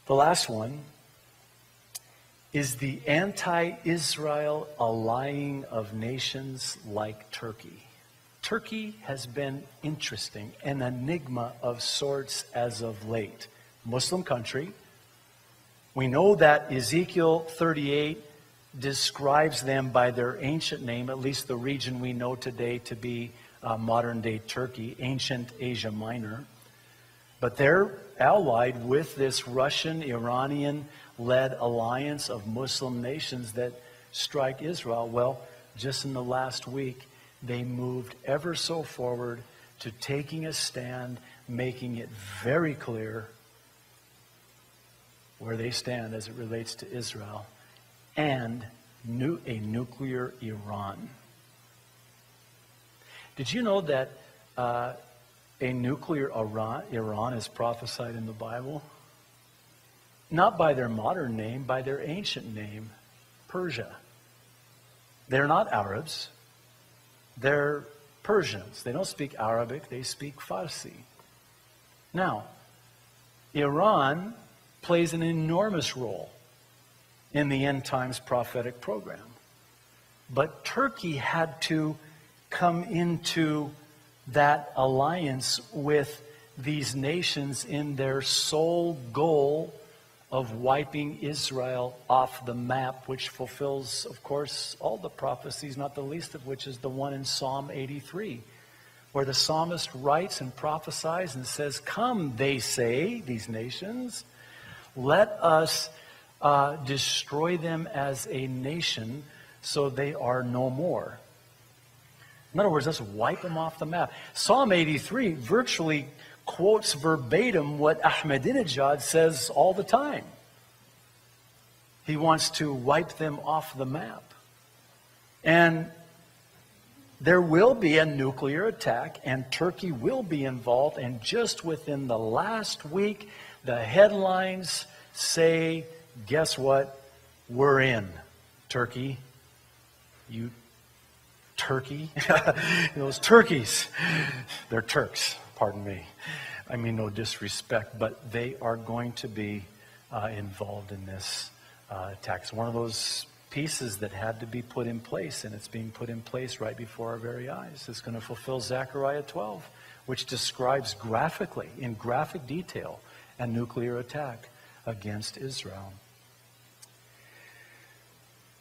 The last one is the anti-Israel allying of nations like Turkey. Turkey has been interesting, an enigma of sorts as of late. Muslim country. We know that Ezekiel 38 describes them by their ancient name, at least the region we know today to be modern-day Turkey, ancient Asia Minor. But they're allied with this Russian, Iranian-led alliance of Muslim nations that strike Israel. Well, just in the last week, they moved ever so forward to taking a stand, making it very clear where they stand as it relates to Israel and a nuclear Iran. Did you know that a nuclear Iran is prophesied in the Bible? Not by their modern name, by their ancient name, Persia. They're not Arabs. They're Persians. They don't speak Arabic, they speak Farsi. Now, Iran plays an enormous role in the end times prophetic program. But Turkey had to come into that alliance with these nations in their sole goal of wiping Israel off the map, which fulfills, of course, all the prophecies, not the least of which is the one in Psalm 83, where the psalmist writes and prophesies and says, "Come," they say, these nations, "let us destroy them as a nation so they are no more." In other words, let's wipe them off the map. Psalm 83 virtually quotes verbatim what Ahmadinejad says all the time. He wants to wipe them off the map. And there will be a nuclear attack, and Turkey will be involved. And just within the last week, the headlines say, guess what? We're in, Turkey. You Turkey? Those turkeys. They're Turks, pardon me. I mean no disrespect, but they are going to be involved in this attack. It's one of those pieces that had to be put in place, and it's being put in place right before our very eyes. It's going to fulfill Zechariah 12, which describes graphically, in graphic detail, a nuclear attack against Israel.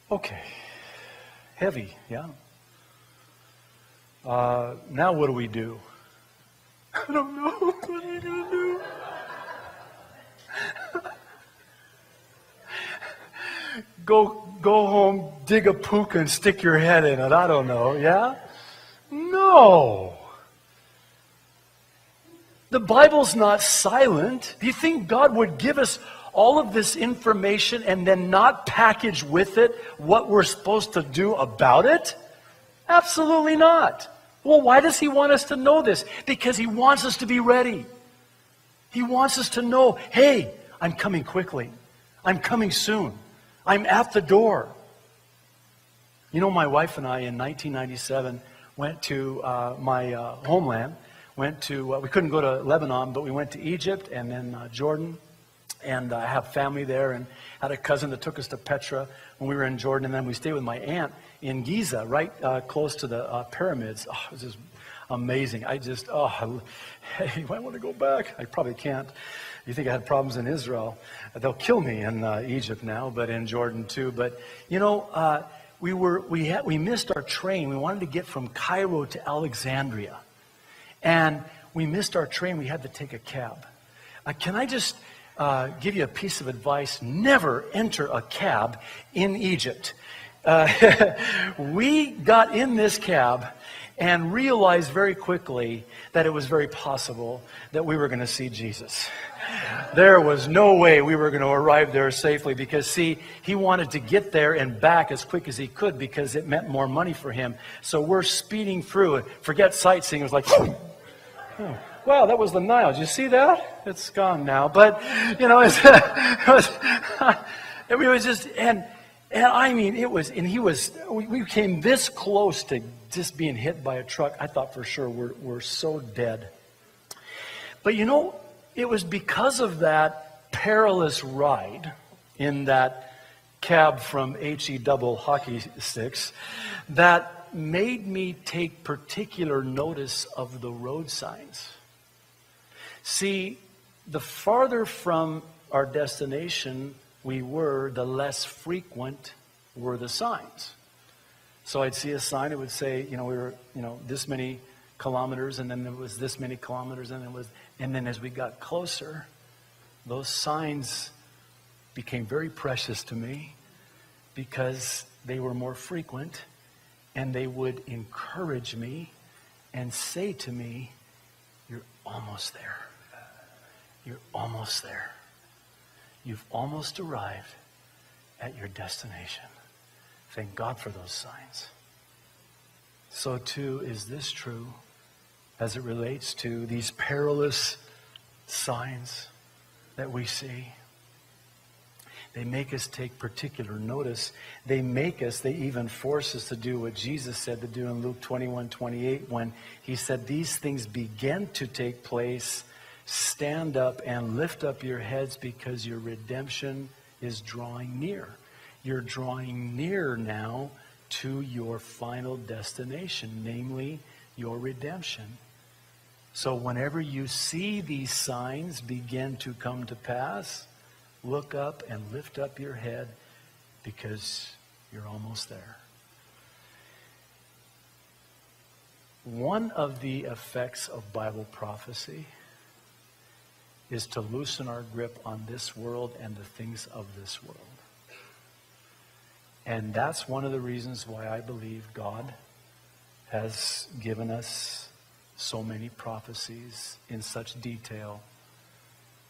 Okay. Heavy, yeah? Now what do we do? I don't know. What are we going to do? Go home, dig a puka and stick your head in it. I don't know, yeah? No. The Bible's not silent. Do you think God would give us all of this information and then not package with it what we're supposed to do about it? Absolutely not. Well, why does He want us to know this? Because He wants us to be ready. He wants us to know, hey, I'm coming quickly. I'm coming soon. I'm at the door. You know, my wife and I in 1997 went to my homeland. We couldn't go to Lebanon, but we went to Egypt and then Jordan. And I have family there, and had a cousin that took us to Petra when we were in Jordan. And then we stayed with my aunt in Giza, right close to the pyramids. Oh, it was just amazing. I want to go back. I probably can't. You think I had problems in Israel? They'll kill me in Egypt now, but in Jordan too. But you know, we missed our train. We wanted to get from Cairo to Alexandria, and we missed our train. We had to take a cab. Can I just give you a piece of advice? Never enter a cab in Egypt. We got in this cab and realized very quickly that it was very possible that we were going to see Jesus. There was no way we were going to arrive there safely because, see, he wanted to get there and back as quick as he could because it meant more money for him. So we're speeding through it. Forget sightseeing. It was like, oh, wow, that was the Nile. Did you see that? It's gone now. But, you know, we came this close to just being hit by a truck. I thought for sure we're so dead. But you know, it was because of that perilous ride in that cab from HE double hockey sticks that made me take particular notice of the road signs. See, the farther from our destination we were, the less frequent were the signs. So I'd see a sign, it would say, we were, this many kilometers, and then there was this many kilometers, and then as we got closer, those signs became very precious to me because they were more frequent, and they would encourage me and say to me, "You're almost there. You're almost there. You've almost arrived at your destination." Thank God for those signs. So too is this true as it relates to these perilous signs that we see. They make us take particular notice. They even force us to do what Jesus said to do in Luke 21:28 when he said, "These things begin to take place. Stand up and lift up your heads because your redemption is drawing near." You're drawing near now to your final destination, namely your redemption. So whenever you see these signs begin to come to pass, look up and lift up your head because you're almost there. One of the effects of Bible prophecy is to loosen our grip on this world and the things of this world. And that's one of the reasons why I believe God has given us so many prophecies in such detail,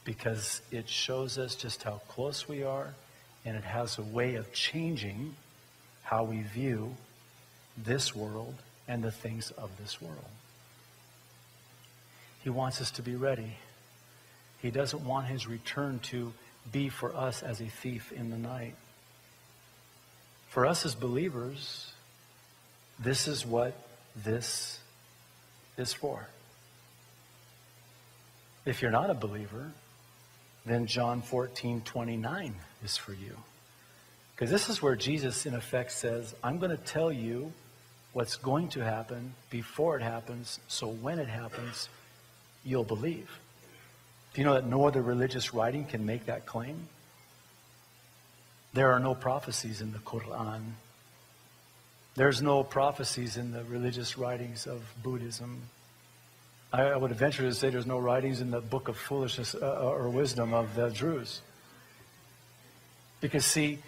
because it shows us just how close we are, and it has a way of changing how we view this world and the things of this world. He wants us to be ready. He doesn't want his return to be for us as a thief in the night. For us as believers, this is what this is for. If you're not a believer, then John 14:29 is for you. Because this is where Jesus, in effect, says, I'm going to tell you what's going to happen before it happens, so when it happens, you'll believe. Do you know that no other religious writing can make that claim? There are no prophecies in the Quran. There's no prophecies in the religious writings of Buddhism. I would venture to say there's no writings in the book of foolishness or wisdom of the Druze. Because, see,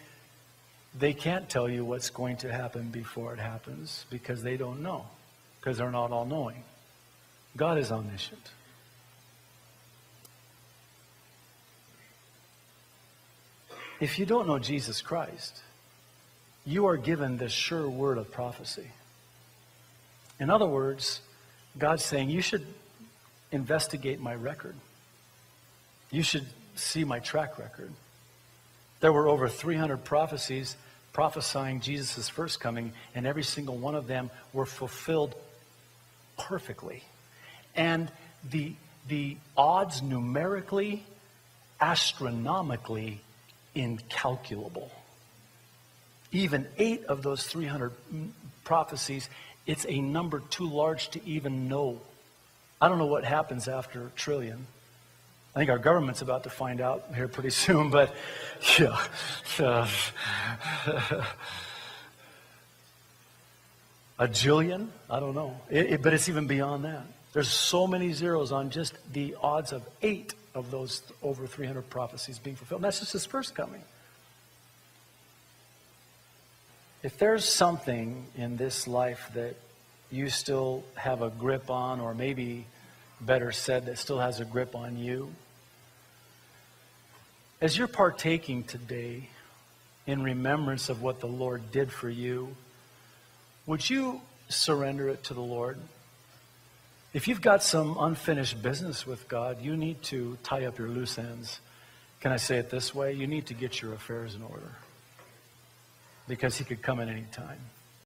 they can't tell you what's going to happen before it happens because they don't know, because they're not all-knowing. God is omniscient. If you don't know Jesus Christ, you are given this sure word of prophecy. In other words, God's saying, you should investigate my record. You should see my track record. There were over 300 prophecies prophesying Jesus' first coming, and every single one of them were fulfilled perfectly. And the odds numerically, astronomically, incalculable. Even 8 of those 300 prophecies, it's a number too large to even know. I don't know what happens after a trillion. I think our government's about to find out here pretty soon, but yeah. A jillion? I don't know. But it's even beyond that. There's so many zeros on just the odds of 8 of those over 300 prophecies being fulfilled. And that's just his first coming. If there's something in this life that you still have a grip on, or maybe better said, that still has a grip on you, as you're partaking today in remembrance of what the Lord did for you, would you surrender it to the Lord? If you've got some unfinished business with God, you need to tie up your loose ends. Can I say it this way? You need to get your affairs in order, because he could come at any time.